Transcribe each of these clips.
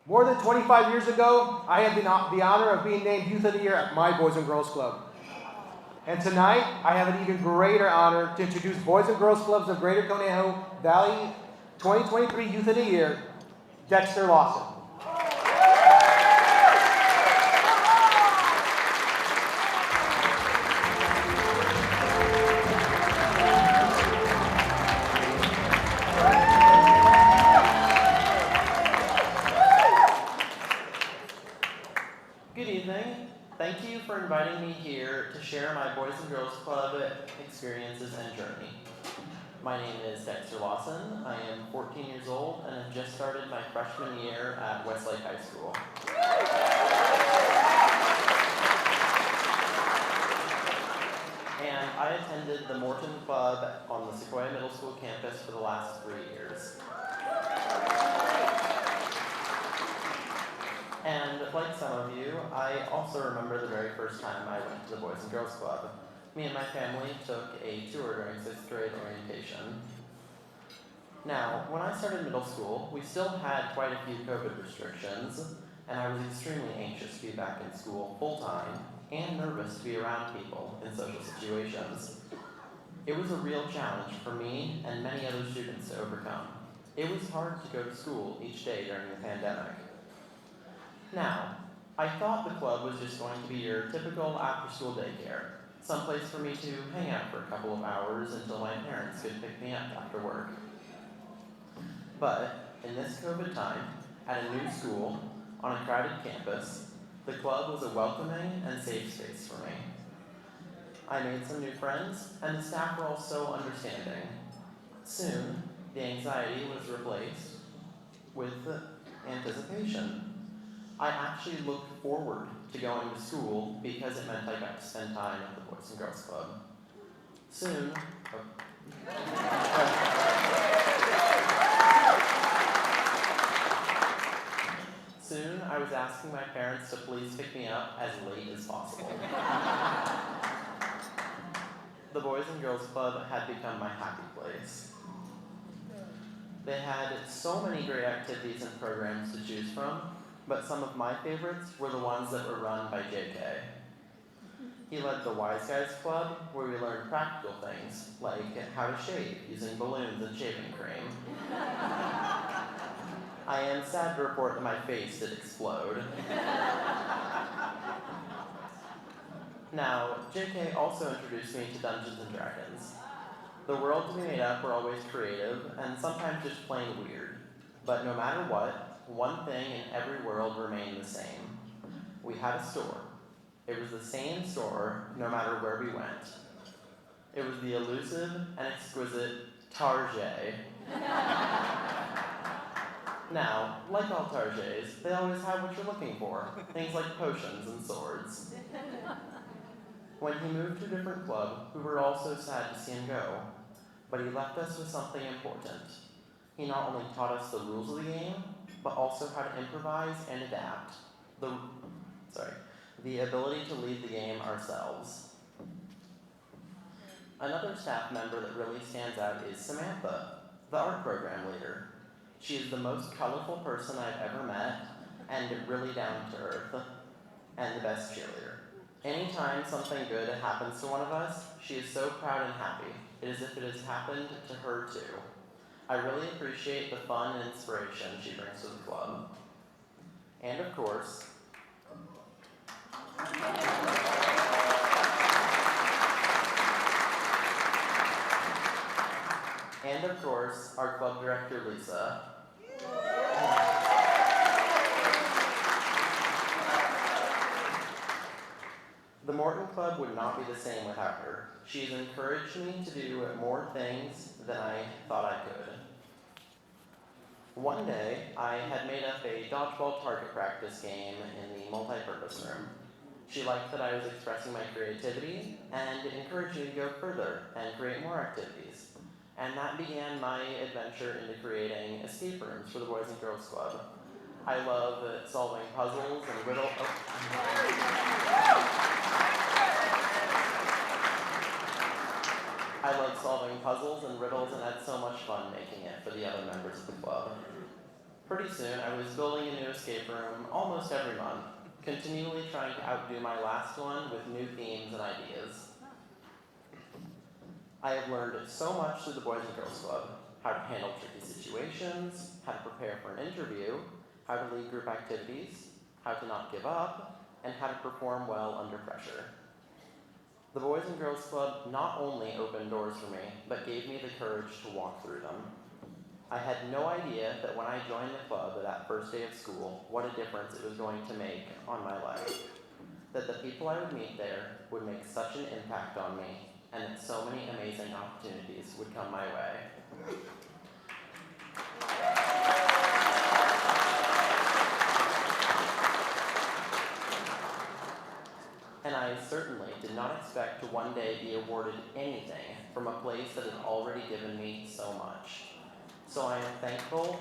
More than 25 years ago, I had the honor of being named Youth of the Year at my Boys and Girls Club. And tonight, I have an even greater honor to introduce Boys and Girls Clubs of Greater Conejo Valley 2023 Youth of the Year, Dexter Lawson. Good evening. Thank you for inviting me here to share my Boys and Girls Club experiences and journey. My name is Dexter Lawson. I am 14 years old and have just started my freshman year at Westlake High School. And I attended the Morton Club on the Sequoia Middle School campus for the last 3 years. And like some of you, I also remember the very first time I went to the Boys and Girls Club. Me and my family took a tour during 6th grade orientation. Now, when I started middle school, we still had quite a few COVID restrictions, and I was extremely anxious to be back in school full-time and nervous to be around people in social situations. It was a real challenge for me and many other students to overcome. It was hard to go to school each day during the pandemic. Now, I thought the club was just going to be your typical after-school daycare, someplace for me to hang out for a couple of hours until my parents could pick me up after work. But in this COVID time, at a new school, on a crowded campus, the club was a welcoming and safe space for me. I made some new friends, and the staff were all so understanding. Soon, the anxiety was replaced with anticipation. I actually looked forward to going to school because it meant I got to spend time at the Boys and Girls Club. Soon, I was asking my parents to please pick me up as late as possible. The Boys and Girls Club had become my happy place. They had so many great activities and programs to choose from, but some of my favorites were the ones that were run by JK. He led the Wise Guys Club, where we learned practical things, like how to shave using balloons and shaving cream. I am sad to report that my face did explode. Now, JK also introduced me to Dungeons & Dragons. The worlds we made up were always creative, and sometimes just plain weird. But no matter what, one thing in every world remained the same. We had a store. It was the same store no matter where we went. It was the elusive and exquisite Target. Now, like all Targets, they always have what you're looking for, things like potions and swords. When he moved to a different club, we were all so sad to see him go, but he left us with something important. He not only taught us the rules of the game, but also how to improvise and adapt. The ability to lead the game ourselves. Another staff member that really stands out is Samantha, the art program leader. She is the most colorful person I've ever met, and really down to earth, and the best cheerleader. Anytime something good happens to one of us, she is so proud and happy. It is as if it has happened to her too. I really appreciate the fun and inspiration she brings to the club. And of course, our club director, Lisa. The Morton Club would not be the same without her. She has encouraged me to do more things than I thought I could. One day, I had made up a dodgeball target practice game in the multi-purpose room. She liked that I was expressing my creativity and encouraged me to go further and create more activities. And that began my adventure into creating escape rooms for the Boys and Girls Club. I love solving puzzles and riddles. I love solving puzzles and riddles, and had so much fun making it for the other members of the club. Pretty soon, I was building a new escape room almost every month, continually trying to outdo my last one with new themes and ideas. I have learned so much through the Boys and Girls Club: how to handle tricky situations, how to prepare for an interview, how to lead group activities, how to not give up, and how to perform well under pressure. The Boys and Girls Club not only opened doors for me, but gave me the courage to walk through them. I had no idea that when I joined the club that first day of school, what a difference it was going to make on my life. That the people I would meet there would make such an impact on me, and that so many amazing opportunities would come my way. And I certainly did not expect to one day be awarded anything from a place that had already given me so much. So I am thankful.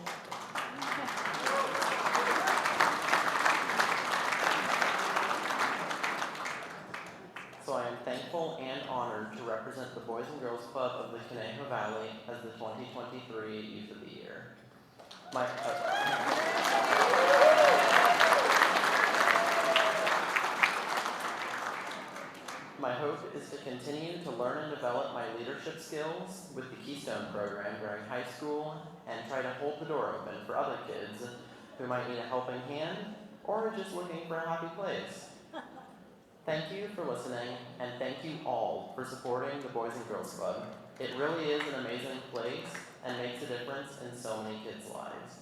So I am thankful and honored to represent the Boys and Girls Club of the Conejo Valley as the 2023 Youth of the Year. My hope is to continue to learn and develop my leadership skills with the Keystone program during high school and try to hold the door open for other kids who might need a helping hand or are just looking for a happy place. Thank you for listening, and thank you all for supporting the Boys and Girls Club. It really is an amazing place and makes a difference in so many kids' lives.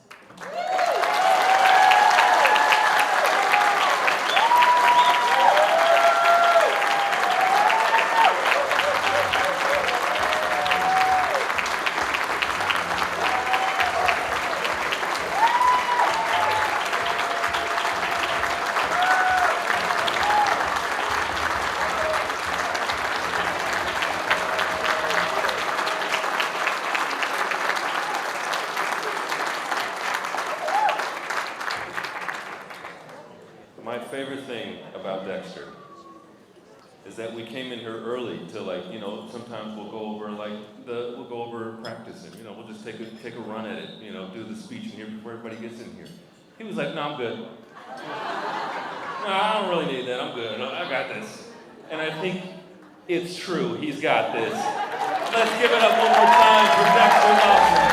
My favorite thing about Dexter is that we came in here early to, like, you know, sometimes we'll go over practice and, you know, we'll just take a run at it, you know, do the speech in here before everybody gets in here. He was like, no, I'm good. No, I don't really need that. I'm good. I got this. And I think it's true. He's got this. Let's give it up one more time for Dexter Lawson.